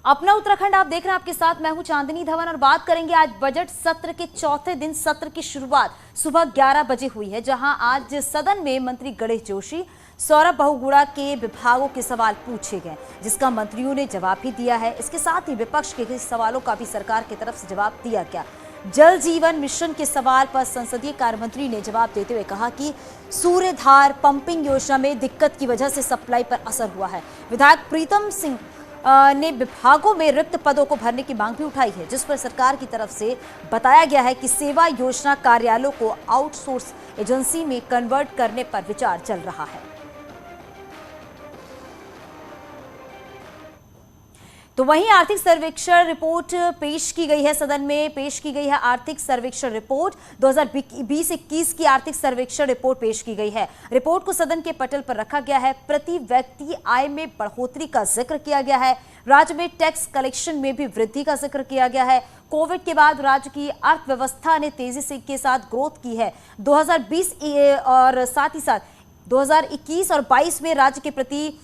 अपना उत्तराखंड आप देख रहे हैं, आपके साथ मैं हूं चांदनी धवन और बात करेंगे आज बजट सत्र के चौथे दिन। सत्र की शुरुआत सुबह 11 बजे हुई है, जहां आज सदन में मंत्री गणेश जोशी, सौरभ बहुगुणा के विभागों के सवाल पूछे गए, जिसका मंत्रियों ने जवाब भी दिया है। इसके साथ ही विपक्ष के सवालों का भी सरकार की तरफ से जवाब दिया गया। जल जीवन मिशन के सवाल पर संसदीय कार्य मंत्री ने जवाब देते हुए कहा कि सूर्यधार पंपिंग योजना में दिक्कत की वजह से सप्लाई पर असर हुआ है। विधायक प्रीतम सिंह ने विभागों में रिक्त पदों को भरने की मांग भी उठाई है, जिस पर सरकार की तरफ से बताया गया है कि सेवा योजना कार्यालयों को आउटसोर्स एजेंसी में कन्वर्ट करने पर विचार चल रहा है। तो वहीं आर्थिक सर्वेक्षण रिपोर्ट पेश की गई है, सदन में पेश की गई है आर्थिक सर्वेक्षण रिपोर्ट 2020-21 की आर्थिक सर्वेक्षण रिपोर्ट पेश की गई है। रिपोर्ट को सदन के पटल पर रखा गया है। प्रति व्यक्ति आय में बढ़ोतरी का जिक्र किया गया है। राज्य में टैक्स कलेक्शन में भी वृद्धि का जिक्र किया गया है। कोविड के बाद राज्य की अर्थव्यवस्था ने तेजी से के साथ ग्रोथ की है। 2020 और साथ ही साथ 2021 और 22 में राज्य के प्रति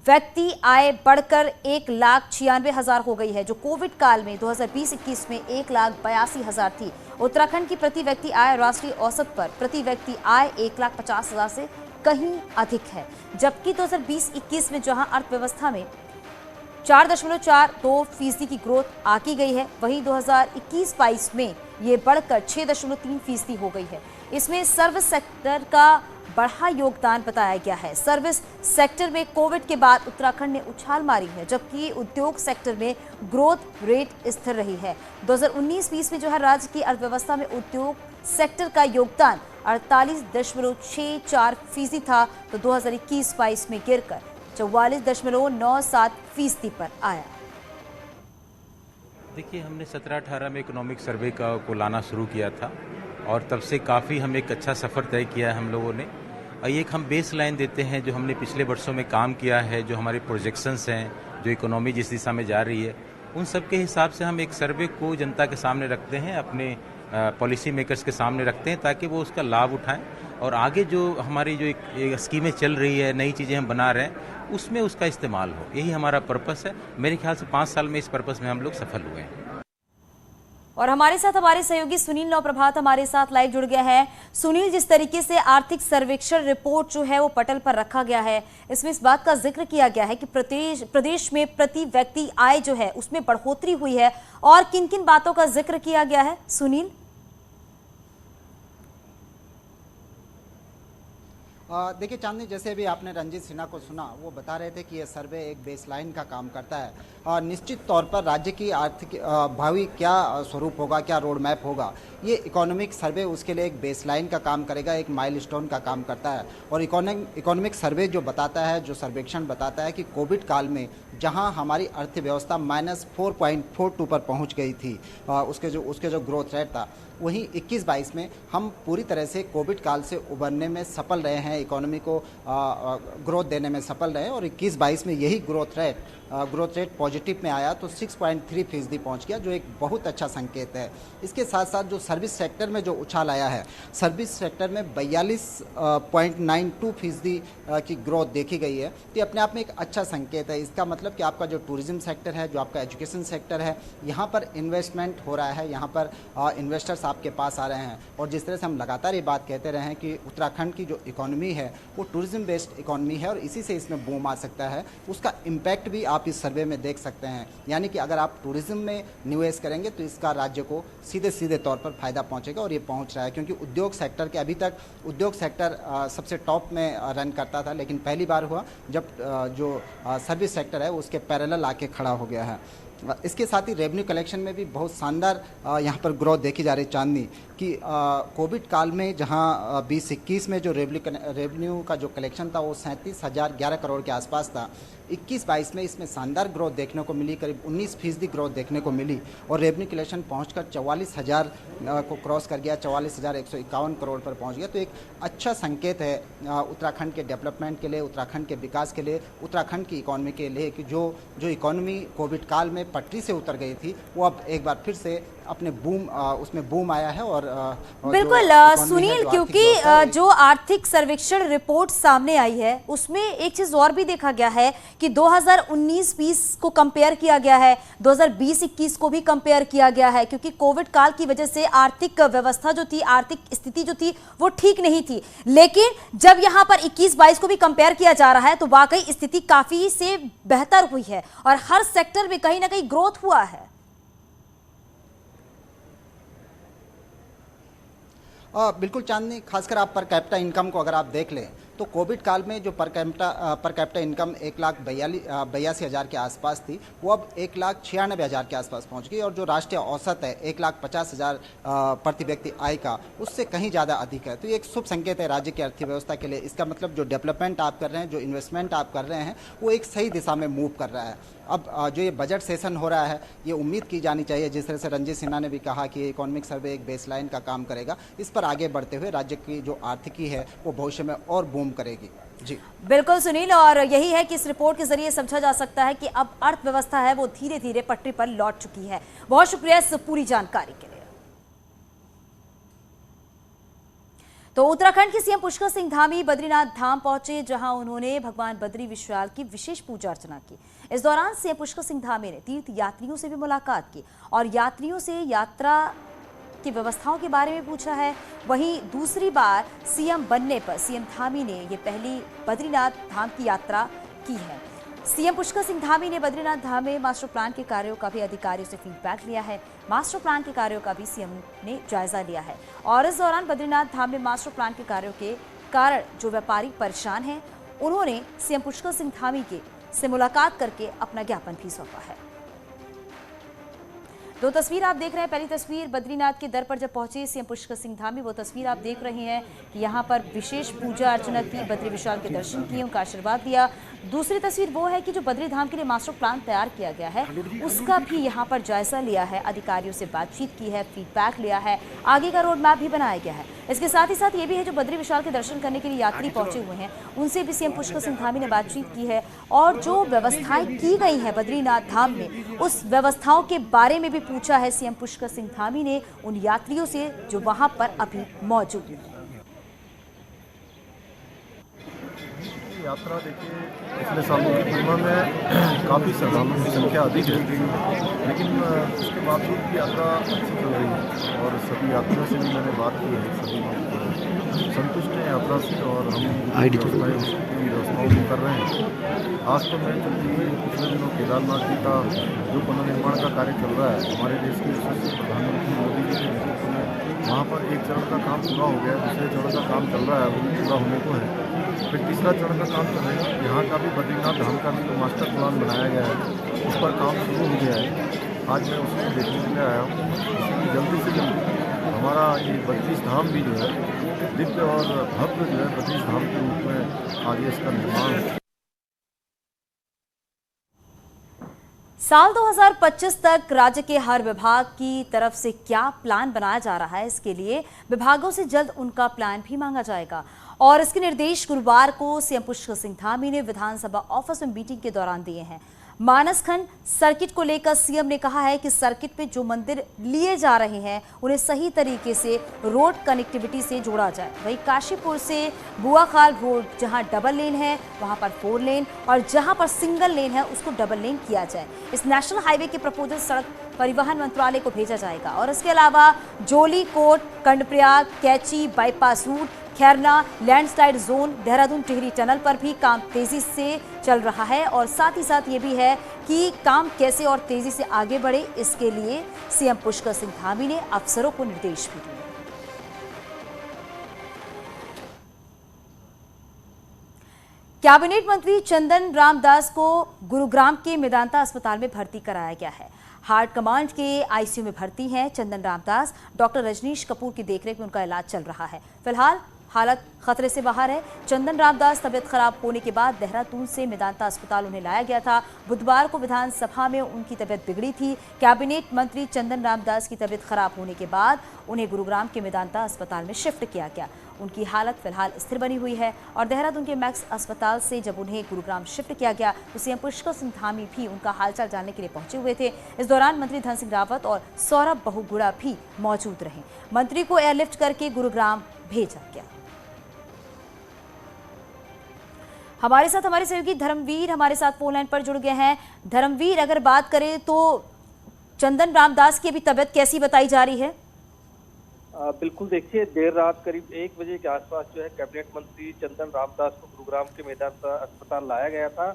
व्यक्ति आय बढ़कर 1,96,000 हो गई है, जो कोविड काल में 2020-21 में 1,82,000 थी। उत्तराखंड की प्रति व्यक्ति आय राष्ट्रीय औसत पर प्रति व्यक्ति आय 1,50,000 से कहीं अधिक है, जबकि 2020-21 में जहां अर्थव्यवस्था में 4.42% की ग्रोथ आकी गई है, वहीं 2021-22 में ये बढ़कर 6.3% हो गई है। इसमें सर्विस सेक्टर का बढ़ा योगदान बताया गया है। सर्विस सेक्टर में कोविड के बाद उत्तराखंड ने उछाल मारी है, जबकि उद्योग सेक्टर में ग्रोथ रेट स्थिर रही है। 2019-20 में जो है राज्य की अर्थव्यवस्था में उद्योग सेक्टर का योगदान 48.64% था, तो 2021-22 में गिरकर 44.97% पर आया। देखिए, हमने 17-18 में इकोनॉमिक सर्वे को लाना शुरू किया था और तब से काफ़ी हम एक अच्छा सफ़र तय किया है हम लोगों ने। एक हम बेस लाइन देते हैं जो हमने पिछले वर्षों में काम किया है, जो हमारे प्रोजेक्शंस हैं, जो इकोनॉमी जिस दिशा में जा रही है, उन सब के हिसाब से हम एक सर्वे को जनता के सामने रखते हैं, अपने पॉलिसी मेकर्स के सामने रखते हैं, ताकि वो उसका लाभ उठाएं और आगे जो हमारी जो एक स्कीमें चल रही है, नई चीज़ें हम बना रहे हैं, उसमें उसका इस्तेमाल हो। यही हमारा पर्पस है। मेरे ख्याल से 5 साल में इस पर्पस में हम लोग सफल हुए हैं। और हमारे साथ हमारे सहयोगी सुनील नवप्रभात हमारे साथ लाइव जुड़ गया है। सुनील, जिस तरीके से आर्थिक सर्वेक्षण रिपोर्ट जो है वो पटल पर रखा गया है, इसमें इस बात का जिक्र किया गया है कि प्रदेश में प्रति व्यक्ति आय जो है उसमें बढ़ोतरी हुई है, और किन किन बातों का जिक्र किया गया है सुनील? देखिए चांदनी, जैसे अभी आपने रंजीत सिन्हा को सुना, वो बता रहे थे कि ये सर्वे एक बेसलाइन का काम करता है। निश्चित तौर पर राज्य की आर्थिक भावी क्या स्वरूप होगा, क्या रोड मैप होगा, ये इकोनॉमिक सर्वे उसके लिए एक बेसलाइन का काम करेगा, एक माइलस्टोन का काम करता है। और इकोनॉमिक सर्वे जो बताता है, जो सर्वेक्षण बताता है कि कोविड काल में जहां हमारी अर्थव्यवस्था -4.42 पर पहुंच गई थी, उसके जो ग्रोथ रेट था, वहीं 21-22 में हम पूरी तरह से कोविड काल से उबरने में सफल रहे हैं, इकोनॉमी को ग्रोथ देने में सफल रहे हैं। और 21-22 में यही ग्रोथ रेट पॉजिटिव में आया तो 6.3% पहुंच गया, जो एक बहुत अच्छा संकेत है। इसके साथ साथ जो सर्विस सेक्टर में जो उछाल आया है, सर्विस सेक्टर में 42.92% की ग्रोथ देखी गई है, तो ये अपने आप में एक अच्छा संकेत है। इसका मतलब कि आपका जो टूरिज्म सेक्टर है, जो आपका एजुकेशन सेक्टर है, यहाँ पर इन्वेस्टमेंट हो रहा है, यहाँ पर इन्वेस्टर्स आपके पास आ रहे हैं। और जिस तरह से हम लगातार ये बात कहते रहे हैं कि उत्तराखंड की जो इकोनॉमी है वो टूरिज्म बेस्ड इकोनॉमी है और इसी से इसमें बूम आ सकता है, उसका इम्पैक्ट भी आप इस सर्वे में देख सकते हैं। यानी कि अगर आप टूरिज्म में निवेश करेंगे तो इसका राज्य को सीधे तौर पर फायदा पहुंचेगा, और ये पहुंच रहा है। क्योंकि उद्योग सेक्टर के अभी तक उद्योग सेक्टर सबसे टॉप में रन करता था, लेकिन पहली बार हुआ जब जो सर्विस सेक्टर है उसके पैरेलल आके खड़ा हो गया है। इसके साथ ही रेवेन्यू कलेक्शन में भी बहुत शानदार यहाँ पर ग्रोथ देखी जा रही चांदनी कि कोविड काल में जहाँ 20-21 में जो रेवेन्यू का जो कलेक्शन था वो 37,011 करोड़ के आसपास था, 21-22 में इसमें शानदार ग्रोथ देखने को मिली, करीब 19% ग्रोथ देखने को मिली, और रेवेन्यू कलेक्शन पहुंचकर 44,000 को क्रॉस कर गया, 44,151 करोड़ पर पहुंच गया। तो एक अच्छा संकेत है उत्तराखंड के डेवलपमेंट के लिए, उत्तराखंड के विकास के लिए, उत्तराखंड की इकॉनमी के लिए, कि जो इकॉनमी कोविड काल में पटरी से उतर गई थी वो अब एक बार फिर से अपने बूम उसमें बूम आया है। और बिल्कुल सुनील, क्योंकि जो आर्थिक सर्वेक्षण रिपोर्ट सामने आई है उसमें एक चीज और भी देखा गया है कि 2019-20 को कंपेयर किया गया है, 2020-21 को भी कंपेयर किया गया है, क्योंकि कोविड काल की वजह से आर्थिक व्यवस्था जो थी, आर्थिक स्थिति जो थी वो ठीक नहीं थी। लेकिन जब यहां पर 21-22 को भी कंपेयर किया जा रहा है तो वाकई स्थिति काफी से बेहतर हुई है और हर सेक्टर में कहीं ना कहीं ग्रोथ हुआ है। बिल्कुल चांदनी, खासकर आप पर कैपिटा इनकम को अगर आप देख लें तो कोविड काल में जो पर कैपिटा इनकम 1,82,000 के आसपास थी, वो अब 1,96,000 के आसपास पहुंच गई। और जो राष्ट्रीय औसत है 1,50,000 प्रति व्यक्ति आय का, उससे कहीं ज़्यादा अधिक है। तो ये एक शुभ संकेत है राज्य की अर्थव्यवस्था के लिए। इसका मतलब जो डेवलपमेंट आप कर रहे हैं, जो इन्वेस्टमेंट आप कर रहे हैं, वो एक सही दिशा में मूव कर रहा है। अब जो ये बजट सेशन हो रहा है, ये उम्मीद की जानी चाहिए, जिस तरह से रंजीत सिन्हा ने भी कहा कि इकोनॉमिक सर्वे एक बेसलाइन का काम करेगा, इस पर आगे बढ़ते हुए राज्य की जो आर्थिकी है वो भविष्य में और बूम करेगी। जी बिल्कुल सुनील, और यही है कि इस रिपोर्ट के जरिए समझा जा सकता है कि अब अर्थव्यवस्था है वो धीरे धीरे पटरी पर लौट चुकी है। बहुत शुक्रिया इस पूरी जानकारी के लिए। तो उत्तराखंड के सीएम पुष्कर सिंह धामी बद्रीनाथ धाम पहुंचे, जहां उन्होंने भगवान बद्री विशाल की विशेष पूजा अर्चना की। इस दौरान सीएम पुष्कर सिंह धामी ने तीर्थ यात्रियों से भी मुलाकात की और यात्रियों से यात्रा की व्यवस्थाओं के बारे में पूछा है। वहीं दूसरी बार सीएम बनने पर सीएम धामी ने ये पहली बद्रीनाथ धाम की यात्रा की है। सीएम पुष्कर सिंह धामी ने बद्रीनाथ धाम में मास्टर प्लान के कार्यों का भी अधिकारियों से फीडबैक लिया है। मास्टर प्लान के कार्यों का भी सीएम ने जायजा लिया है और इस दौरान बद्रीनाथ धाम में मास्टर प्लान के कार्यों के कारण जो व्यापारी परेशान हैं, उन्होंने सीएम पुष्कर सिंह धामी से मुलाकात करके अपना ज्ञापन भी सौंपा है। दो तस्वीर आप देख रहे हैं। पहली तस्वीर बद्रीनाथ के दर पर जब पहुंचे सीएम पुष्कर सिंह धामी, वो तस्वीर आप देख रहे हैं कि यहाँ पर विशेष पूजा अर्चना की, बद्री विशाल के दर्शन किए, उनका आशीर्वाद दिया। दूसरी तस्वीर वो है कि जो बद्री धाम के लिए मास्टर प्लान तैयार किया गया है उसका भी यहाँ पर जायजा लिया है, अधिकारियों से बातचीत की है, फीडबैक लिया है, आगे का रोड मैप भी बनाया गया है। इसके साथ ही साथ ये भी है जो बद्री विशाल के दर्शन करने के लिए यात्री पहुंचे हुए हैं उनसे भी सीएम पुष्कर सिंह धामी ने बातचीत की है और जो व्यवस्थाएं की गई हैं बद्रीनाथ धाम में, उस व्यवस्थाओं के बारे में भी पूछा है सीएम पुष्कर सिंह धामी ने उन यात्रियों से जो वहां पर अभी मौजूद हैं। यात्रा देखिए पिछले सालों की तुलना में काफ़ी श्रद्धालुओं की संख्या अधिक है, लेकिन उसके बावजूद भी यात्रा अच्छी चल रही है और सभी यात्रियों से भी मैंने बात की है, सभी संतुष्ट हैं यात्रा से और हम व्यवस्थाओं को कर रहे हैं। आज तो मैं चूँकि पिछले दिनों केदारनाथ जी का जो पुनर्निर्माण का कार्य चल रहा है, हमारे देश के यशस्वी प्रधानमंत्री मोदी जी के नेतृत्व में वहाँ पर एक चरण का काम पूरा हो गया, दूसरे चरण का काम चल रहा है, वो भी पूरा होने को है, फिर तीसरा चरण का काम चल रहा है। यहाँ का भी बद्रीनाथ धाम का भी जो मास्टर प्लान बनाया गया है उस पर काम शुरू हो गया है। आज मैं उसको देखने के लिए आया हूँ कि जल्दी से जल्दी हमारा ये बद्रीनाथ धाम भी जो है दिव्य और भव्य जो है बद्रीनाथ धाम के रूप में आगे इसका निर्माण है। साल 2025 तक राज्य के हर विभाग की तरफ से क्या प्लान बनाया जा रहा है, इसके लिए विभागों से जल्द उनका प्लान भी मांगा जाएगा और इसके निर्देश गुरुवार को सीएम पुष्कर सिंह धामी ने विधानसभा ऑफिस में मीटिंग के दौरान दिए हैं। मानसखंड सर्किट को लेकर सीएम ने कहा है कि सर्किट पे जो मंदिर लिए जा रहे हैं उन्हें सही तरीके से रोड कनेक्टिविटी से जोड़ा जाए। वहीं काशीपुर से बुआखाल रोड जहां डबल लेन है वहां पर 4 लेन और जहां पर सिंगल लेन है उसको डबल लेन किया जाए। इस नेशनल हाईवे के प्रपोजल सड़क परिवहन मंत्रालय को भेजा जाएगा और इसके अलावा Jeolikot, Karnaprayag, Kainchi bypass route, Khairna landslide zone, Dehradun Tehri tunnel पर भी काम तेजी से चल रहा है और साथ ही साथ ये भी है कि काम कैसे और तेजी से आगे बढ़े, इसके लिए सीएम पुष्कर सिंह धामी ने अफसरों को निर्देश भी दिए। कैबिनेट मंत्री चंदन रामदास को गुरुग्राम के मेदांता अस्पताल में भर्ती कराया गया है। हार्ट कमांड के आईसीयू में भर्ती हैं चंदन रामदास। डॉक्टर रजनीश कपूर की देखरेख में उनका इलाज चल रहा है। फिलहाल हालत खतरे से बाहर है। चंदन रामदास तबियत खराब होने के बाद देहरादून से मेदांता अस्पताल उन्हें लाया गया था। बुधवार को विधानसभा में उनकी तबियत बिगड़ी थी। कैबिनेट मंत्री चंदन रामदास की तबियत खराब होने के बाद उन्हें गुरुग्राम के मेदांता अस्पताल में शिफ्ट किया गया। उनकी हालत फिलहाल स्थिर बनी हुई है और देहरादून के मैक्स अस्पताल से जब उन्हें गुरुग्राम शिफ्ट किया गया तो सीएम पुष्कर सिंह धामी भी उनका हालचाल जानने के लिए पहुंचे हुए थे। इस दौरान मंत्री धन सिंह रावत और सौरभ बहुगुणा भी मौजूद रहे। मंत्री को एयरलिफ्ट करके गुरुग्राम भेजा गया। हमारे साथ हमारे सहयोगी धर्मवीर हमारे साथ फोन लाइन पर जुड़ गए हैं। धर्मवीर, अगर बात करें तो चंदन रामदास की अभी तबीयत कैसी बताई जा रही है? बिल्कुल, देखिए देर रात करीब 1 बजे के आसपास जो है कैबिनेट मंत्री चंदन रामदास को गुरुग्राम के मेदांता अस्पताल लाया गया था।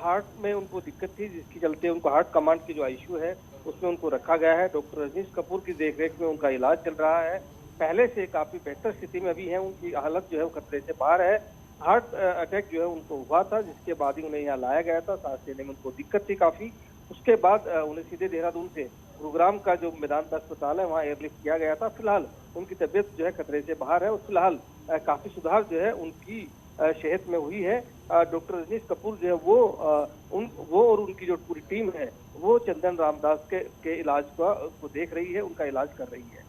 हार्ट में उनको दिक्कत थी, जिसके चलते उनको हार्ट कमांड की जो आईसीयू है उसमें उनको रखा गया है। डॉक्टर रजनीश कपूर की देखरेख में उनका इलाज चल रहा है। पहले से काफी बेहतर स्थिति में अभी है, उनकी हालत जो है वो खतरे से बाहर है। हार्ट अटैक जो है उनको हुआ था, जिसके बाद ही उन्हें यहाँ लाया गया था। सांस लेने में उनको दिक्कत थी काफी। उसके बाद उन्हें सीधे देहरादून से गुरुग्राम का जो मेदांता अस्पताल है वहाँ एयरलिफ्ट किया गया था। फिलहाल उनकी तबीयत जो है खतरे से बाहर है और फिलहाल काफी सुधार जो है उनकी सेहत में हुई है। डॉक्टर रजनीश कपूर जो है वो और उनकी जो पूरी टीम है वो चंदन रामदास के इलाज को देख रही है, उनका इलाज कर रही है।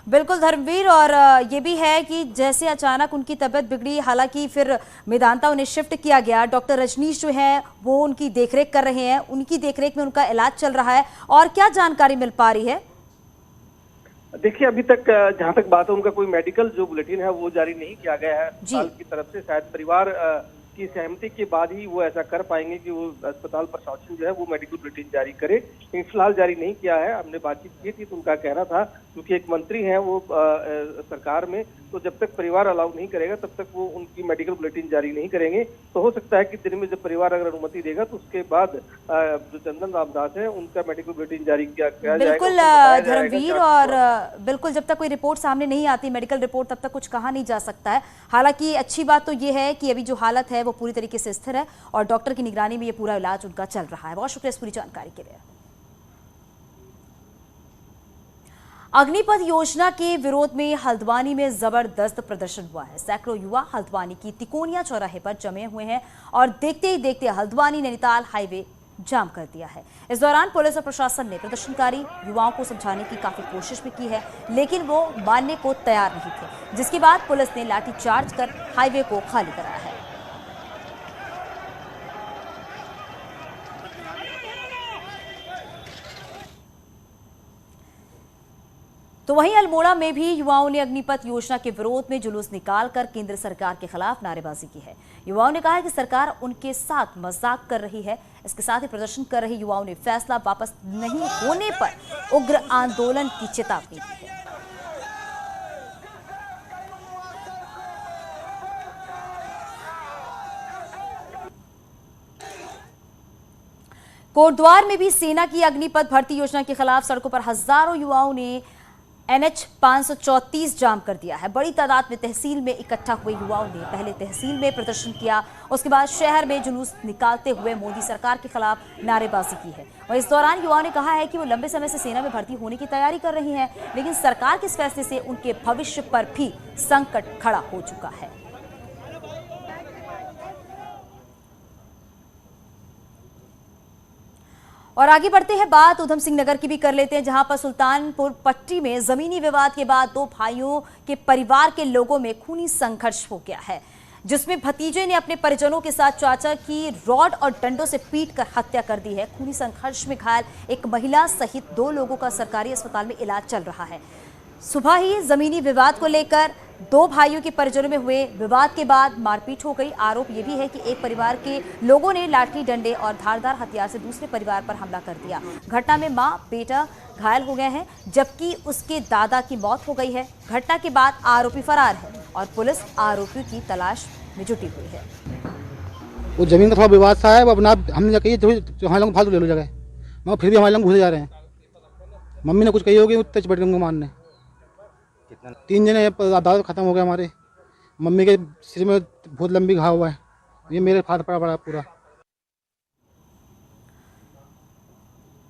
बिल्कुल धर्मवीर, और ये भी है कि जैसे अचानक उनकी तबीयत बिगड़ी, हालांकि फिर मेदांता उन्हें शिफ्ट किया गया। डॉक्टर रजनीश जो है वो उनकी देखरेख कर रहे हैं, उनकी देखरेख में उनका इलाज चल रहा है। और क्या जानकारी मिल पा रही है? देखिए, अभी तक जहां तक बात है उनका कोई मेडिकल जो बुलेटिन है वो जारी नहीं किया गया है अस्पताल की तरफ से। शायद परिवार की सहमति के बाद ही वो ऐसा कर पाएंगे कि वो अस्पताल प्रशासन जो है वो मेडिकल बुलेटिन जारी करे, लेकिन फिलहाल जारी नहीं किया है। हमने बातचीत की थी तो उनका कहना था, क्योंकि एक मंत्री हैं वो सरकार में, तो जब तक परिवार अलाउ नहीं करेगा तब तक वो उनकी मेडिकल बुलेटिन जारी नहीं करेंगे। तो हो सकता है कि दिन में जब परिवार अगर अनुमति देगा तो उसके बाद जो चंदन रामदास है उनका मेडिकल बुलेटिन जारी किया जाएगा। बिल्कुल धर्मवीर, और बिल्कुल जब तक कोई रिपोर्ट सामने नहीं आती, मेडिकल रिपोर्ट, तब तक कुछ कहा नहीं जा सकता है। हालांकि अच्छी बात तो ये है कि अभी जो हालत है वो पूरी तरीके से स्थिर है और डॉक्टर की निगरानी में ये पूरा इलाज उनका चल रहा है। बहुत शुक्रिया इस पूरी जानकारी के लिए। अग्निपथ योजना के विरोध में हल्द्वानी में जबरदस्त प्रदर्शन हुआ है। सैकड़ों युवा हल्द्वानी की तिकोनिया चौराहे पर जमे हुए हैं और देखते ही देखते हल्द्वानी नैनीताल हाईवे जाम कर दिया है। इस दौरान पुलिस और प्रशासन ने प्रदर्शनकारी युवाओं को समझाने की काफी कोशिश भी की है, लेकिन वो मानने को तैयार नहीं थे, जिसके बाद पुलिस ने लाठीचार्ज कर हाईवे को खाली कराया है। तो वहीं अल्मोड़ा में भी युवाओं ने अग्निपथ योजना के विरोध में जुलूस निकालकर केंद्र सरकार के खिलाफ नारेबाजी की है। युवाओं ने कहा है कि सरकार उनके साथ मजाक कर रही है। इसके साथ ही प्रदर्शन कर रहे युवाओं ने फैसला वापस नहीं होने पर उग्र आंदोलन की चेतावनी दी है। कोटद्वार में भी सेना की अग्निपथ भर्ती योजना के खिलाफ सड़कों पर हजारों युवाओं ने NH 534 जाम कर दिया है। बड़ी तादाद में तहसील में इकट्ठा हुए युवाओं ने पहले तहसील में प्रदर्शन किया, उसके बाद शहर में जुलूस निकालते हुए मोदी सरकार के खिलाफ नारेबाजी की है। और इस दौरान युवाओं ने कहा है कि वो लंबे समय से सेना में भर्ती होने की तैयारी कर रही हैं, लेकिन सरकार के इस फैसले से उनके भविष्य पर भी संकट खड़ा हो चुका है। और आगे बढ़ते हैं, बात उधम सिंह नगर की भी कर लेते हैं, जहां पर सुल्तानपुर पट्टी में जमीनी विवाद के बाद दो भाइयों के परिवार के लोगों में खूनी संघर्ष हो गया है, जिसमें भतीजे ने अपने परिजनों के साथ चाचा की रॉड और डंडों से पीटकर हत्या कर दी है। खूनी संघर्ष में घायल एक महिला सहित 2 लोगों का सरकारी अस्पताल में इलाज चल रहा है। सुबह ही जमीनी विवाद को लेकर 2 भाइयों के परिजनों में हुए विवाद के बाद मारपीट हो गई। आरोप यह भी है कि एक परिवार के लोगों ने लाठी डंडे और धारदार हथियार से दूसरे परिवार पर हमला कर दिया। घटना में मां बेटा घायल हो गए हैं, जबकि उसके दादा की मौत हो गई है। घटना के बाद आरोपी फरार है और पुलिस आरोपियों की तलाश में जुटी हुई है। वो जमीन का थोड़ा विवाद सा है, अपना हमने कही हमारे लोग फालतू ले लो जगह, मगर फिर भी हमारे लोग घुसे जा रहे हैं। मम्मी ने कुछ कही होगी उत्तर चपेट को मारने, 3 जने अदालत खत्म हो गया। हमारे मम्मी के सिर में बहुत लंबी घाव हुआ है, ये मेरे हाथ पड़ा पूरा।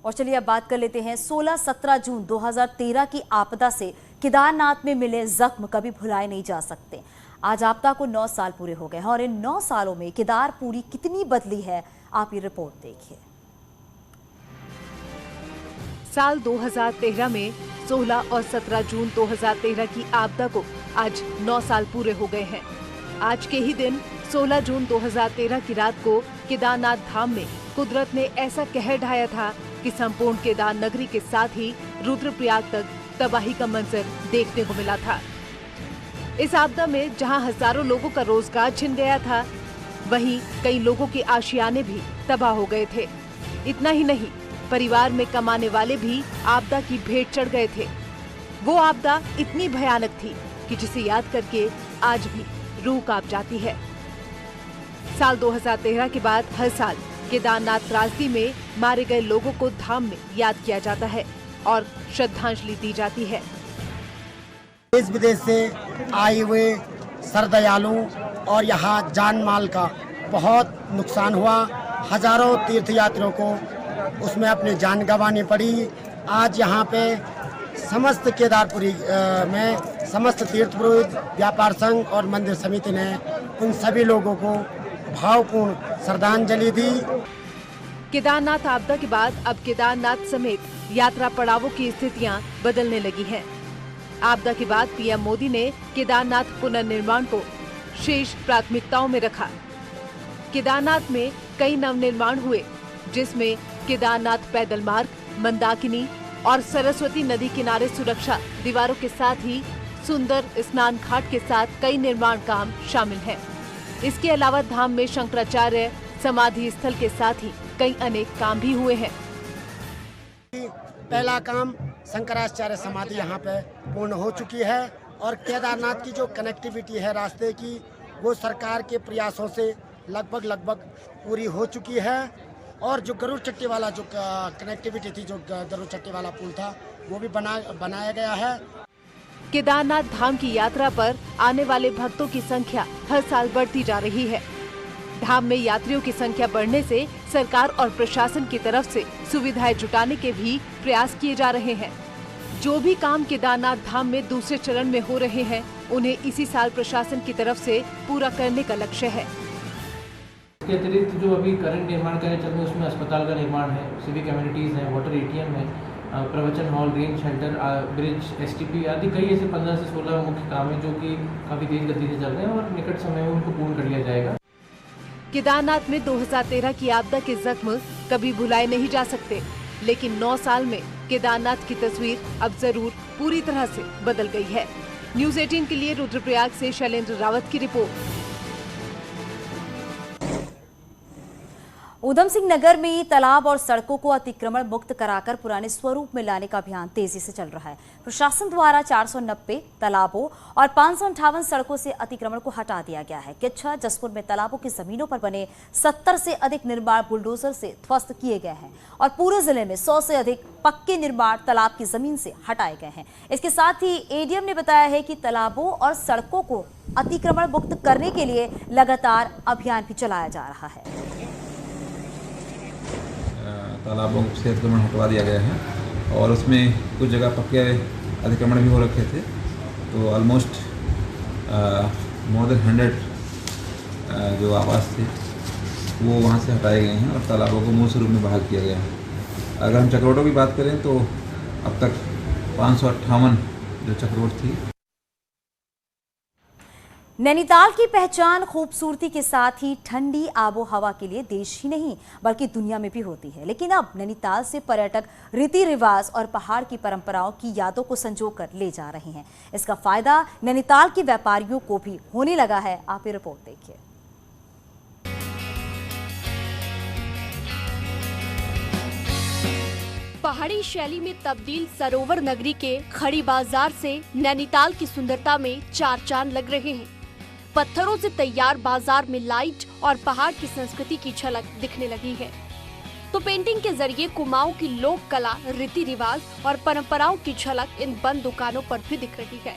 और चलिए अब बात कर लेते हैं 16-17 जून 2013 की आपदा से केदारनाथ में मिले जख्म कभी भुलाए नहीं जा सकते। आज आपदा को 9 साल पूरे हो गए हैं और इन 9 सालों में केदारपुरी कितनी बदली है, आप ये रिपोर्ट देखिए। साल 2013 में 16 और 17 जून 2013 की आपदा को आज 9 साल पूरे हो गए हैं। आज के ही दिन 16 जून 2013 की रात को केदारनाथ धाम में कुदरत ने ऐसा कहर ढाया था कि संपूर्ण केदार नगरी के साथ ही रुद्रप्रयाग तक तबाही का मंजर देखने को मिला था। इस आपदा में जहां हजारों लोगों का रोजगार छिन गया था, वहीं कई लोगों के आशियाने भी तबाह हो गए थे। इतना ही नहीं, परिवार में कमाने वाले भी आपदा की भेंट चढ़ गए थे। वो आपदा इतनी भयानक थी कि जिसे याद करके आज भी रूह कांप जाती है। साल 2013 के बाद हर साल केदारनाथ त्रासदी में मारे गए लोगों को धाम में याद किया जाता है और श्रद्धांजलि दी जाती है। देश विदेश से आए हुए श्रद्धालु और यहाँ जान माल का बहुत नुकसान हुआ। हजारों तीर्थयात्रियों को उसमें अपनी जान गंवानी पड़ी। आज यहाँ पे समस्त केदारपुरी में समस्त तीर्थ पुरोहित, व्यापार संघ और मंदिर समिति ने उन सभी लोगों को भावपूर्ण श्रद्धांजलि दी। केदारनाथ आपदा के बाद अब केदारनाथ समेत यात्रा पड़ावों की स्थितियां बदलने लगी हैं। आपदा के बाद पीएम मोदी ने केदारनाथ पुनर्निर्माण को शीर्ष प्राथमिकताओं में रखा। केदारनाथ में कई नवनिर्माण हुए, जिसमें केदारनाथ पैदल मार्ग, मंदाकिनी और सरस्वती नदी किनारे सुरक्षा दीवारों के साथ ही सुंदर स्नान घाट के साथ कई निर्माण काम शामिल हैं। इसके अलावा धाम में शंकराचार्य समाधि स्थल के साथ ही कई अनेक काम भी हुए हैं। पहला काम शंकराचार्य समाधि यहाँ पे पूर्ण हो चुकी है और केदारनाथ की जो कनेक्टिविटी है रास्ते की, वो सरकार के प्रयासों से लगभग पूरी हो चुकी है। और जो गरुड़ चट्टी वाला जो कनेक्टिविटी थी, जो गरुड़ चट्टी वाला पुल था, वो भी बनाया गया है। केदारनाथ धाम की यात्रा पर आने वाले भक्तों की संख्या हर साल बढ़ती जा रही है। धाम में यात्रियों की संख्या बढ़ने से सरकार और प्रशासन की तरफ से सुविधाएं जुटाने के भी प्रयास किए जा रहे हैं। जो भी काम केदारनाथ धाम में दूसरे चरण में हो रहे हैं, उन्हें इसी साल प्रशासन की तरफ से पूरा करने का लक्ष्य है। इसके अतिरिक्त जो अभी करंट निर्माण कार्य चल रहे हैं, उसमें अस्पताल का निर्माण है, सिविक एमिनिटीज है, वाटर एटीएम है, प्रवचन hall, range shelter, bridge, STP आदि कई ऐसे 15 से 16 मुख्य काम है जो कि काफी तेज गति से चल रहे हैं और निकट समय में उनको पूर्ण कर लिया जाएगा। केदारनाथ में 2013 की आपदा के जख्म कभी भुलाए नहीं जा सकते, लेकिन 9 साल में केदारनाथ की तस्वीर अब जरूर पूरी तरह से बदल गई है। न्यूज़ 18 के लिए रुद्रप्रयाग से शैलेंद्र रावत की रिपोर्ट। ऊधम सिंह नगर में तालाब और सड़कों को अतिक्रमण मुक्त कराकर पुराने स्वरूप में लाने का अभियान तेजी से चल रहा है। प्रशासन द्वारा 490 तालाबों और 558 सड़कों से अतिक्रमण को हटा दिया गया है। किच्छा जसपुर में तालाबों की जमीनों पर बने 70 से अधिक निर्माण बुलडोजर से ध्वस्त किए गए हैं और पूरे जिले में 100 से अधिक पक्के निर्माण तालाब की जमीन से हटाए गए हैं। इसके साथ ही एडीएम ने बताया है कि तालाबों और सड़कों को अतिक्रमण मुक्त करने के लिए लगातार अभियान भी चलाया जा रहा है। तालाबों से अतिक्रमण हटवा दिया गया है और उसमें कुछ जगह पक्के अतिक्रमण भी हो रखे थे, तो ऑलमोस्ट मोर देन 100 जो आवास थे वो वहाँ से हटाए गए हैं और तालाबों को मूल स्वरूप में बहाल किया गया है। अगर हम चक्रवाटों की बात करें तो अब तक 558 जो चक्रवाट थी। नैनीताल की पहचान खूबसूरती के साथ ही ठंडी आबो हवा के लिए देश ही नहीं बल्कि दुनिया में भी होती है। लेकिन अब नैनीताल से पर्यटक रीति रिवाज और पहाड़ की परंपराओं की यादों को संजोकर ले जा रहे हैं। इसका फायदा नैनीताल के व्यापारियों को भी होने लगा है। आप ये रिपोर्ट देखिए। पहाड़ी शैली में तब्दील सरोवर नगरी के खड़ी बाजार से नैनीताल की सुंदरता में चार चांद लग रहे हैं। पत्थरों से तैयार बाजार में लाइट और पहाड़ की संस्कृति की झलक दिखने लगी है, तो पेंटिंग के जरिए कुमाऊं की लोक कला, रीति रिवाज और परंपराओं की झलक इन बंद दुकानों पर भी दिख रही है।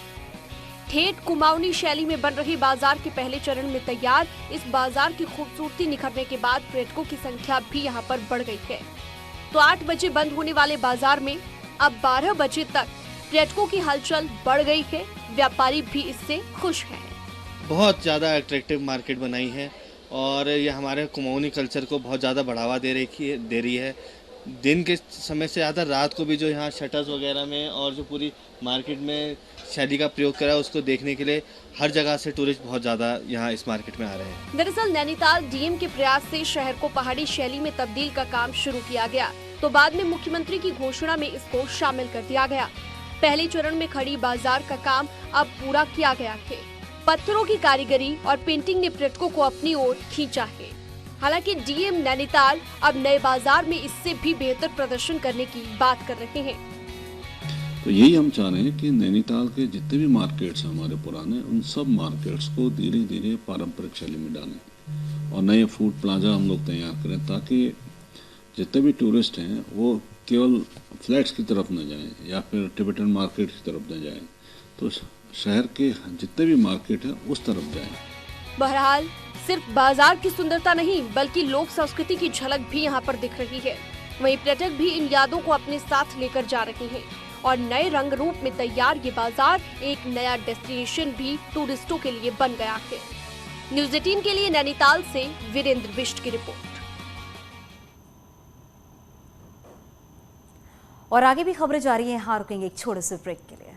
ठेठ कुमाऊनी शैली में बन रही बाजार के पहले चरण में तैयार इस बाजार की खूबसूरती निखरने के बाद पर्यटकों की संख्या भी यहाँ पर बढ़ गई है। तो 8 बजे बंद होने वाले बाजार में अब 12 बजे तक पर्यटकों की हलचल बढ़ गई है। व्यापारी भी इससे खुश हैं। बहुत ज़्यादा अट्रैक्टिव मार्केट बनाई है और ये हमारे कुमाऊनी कल्चर को बहुत ज़्यादा बढ़ावा दे रही है। दिन के समय से ज़्यादा रात को भी जो यहाँ शटर्स वगैरह में और जो पूरी मार्केट में शैली का प्रयोग करा है उसको देखने के लिए हर जगह से टूरिस्ट बहुत ज़्यादा यहाँ इस मार्केट में आ रहे हैं। दरअसल नैनीताल डीएम के प्रयास से शहर को पहाड़ी शैली में तब्दील का काम शुरू किया गया, तो बाद में मुख्यमंत्री की घोषणा में इसको शामिल कर दिया गया। पहले चरण में खड़ी बाजार का काम अब पूरा किया गया है। पत्थरों की कारीगरी और पेंटिंग ने पर्यटकों को अपनी ओर खींचा है। हालांकि डीएम नैनीताल अब नए बाजार में इससे भी बेहतर प्रदर्शन करने की बात कर रहे हैं। तो यही हम चाह रहे हैं कि नैनीताल के जितने भी मार्केट्स हैं हमारे पुराने, उन सब मार्केट्स को धीरे धीरे पारंपरिक शैली में डालें और नए फूड प्लाजा हम लोग तैयार करें, ताकि जितने भी टूरिस्ट हैं वो केवल फ्लैट्स की तरफ न जाएं या फिर टिबेटन मार्केट की तरफ न जाएं, तो शहर के जितने भी मार्केट हैं उस तरफ जाएं। बहरहाल सिर्फ बाजार की सुंदरता नहीं बल्कि लोक संस्कृति की झलक भी यहाँ पर दिख रही है। वहीं पर्यटक भी इन यादों को अपने साथ लेकर जा रहे हैं और नए रंग रूप में तैयार ये बाजार एक नया डेस्टिनेशन भी टूरिस्टों के लिए बन गया है। न्यूज़ 18 के लिए नैनीताल से वीरेंद्र बिष्ट की रिपोर्ट। और आगे भी खबरें जारी हैं, यहाँ रुकेंगे एक छोटे से ब्रेक के लिए।